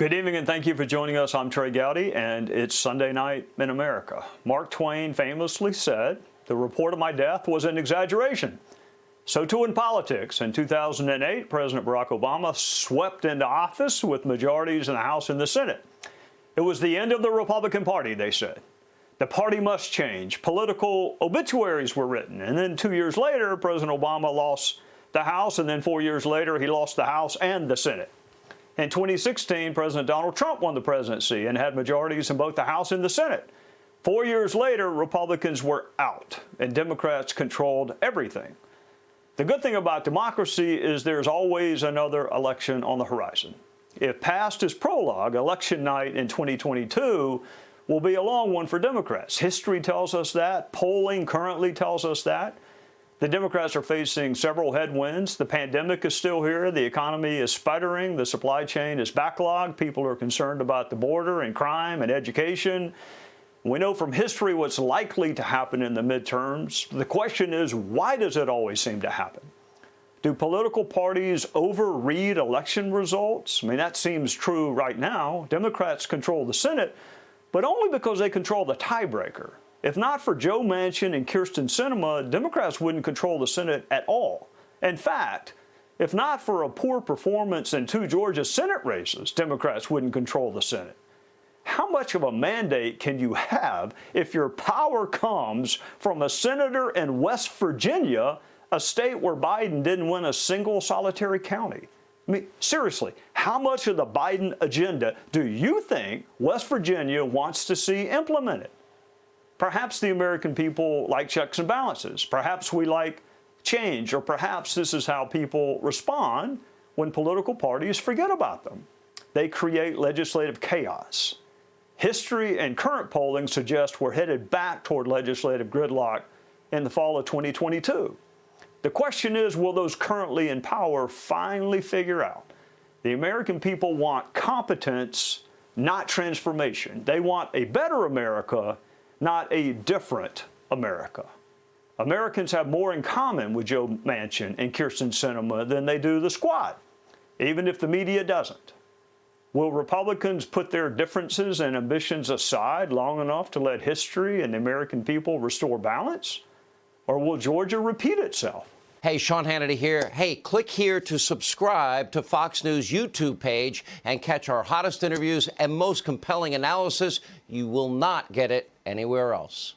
Good evening and thank you for joining us. I'm Trey Gowdy and it's Sunday night in America. Mark Twain famously said, "The report of my death was an exaggeration." So too in politics. In 2008, President Barack Obama swept into office with majorities in the House and the Senate. It was the end of the Republican Party, they said. The party must change. Political obituaries were written. And then 2 years later, President Obama lost the House, and then 4 years later, he lost the House and the Senate. In 2016, President Donald Trump won the presidency and had majorities in both the House and the Senate. 4 years later, Republicans were out and Democrats controlled everything. The good thing about democracy is there's always another election on the horizon. If past is prologue, election night in 2022 will be a long one for Democrats. History tells us that. Polling currently tells us that. The Democrats are facing several headwinds. The pandemic is still here. The economy is sputtering. The supply chain is backlogged. People are concerned about the border and crime and education. We know from history what's likely to happen in the midterms. The question is, why does it always seem to happen? Do political parties overread election results? I mean, that seems true right now. Democrats control the Senate, but only because they control the tiebreaker. If not for Joe Manchin and Kyrsten Sinema, Democrats wouldn't control the Senate at all. In fact, if not for a poor performance in 2 Georgia Senate races, Democrats wouldn't control the Senate. How much of a mandate can you have if your power comes from a senator in West Virginia, a state where Biden didn't win a single solitary county? I mean, seriously, how much of the Biden agenda do you think West Virginia wants to see implemented? Perhaps the American people like checks and balances. Perhaps we like change, or perhaps this is how people respond when political parties forget about them. They create legislative chaos. History and current polling suggest we're headed back toward legislative gridlock in the fall of 2022. The question is, will those currently in power finally figure out the American people want competence, not transformation? They want a better America, not a different America. Americans have more in common with Joe Manchin and Kyrsten Sinema than they do the Squad, even if the media doesn't. Will Republicans put their differences and ambitions aside long enough to let history and the American people restore balance? Or will Georgia repeat itself? Hey, Sean Hannity here. Hey, click here to subscribe to Fox News YouTube page and catch our hottest interviews and most compelling analysis. You will not get it anywhere else.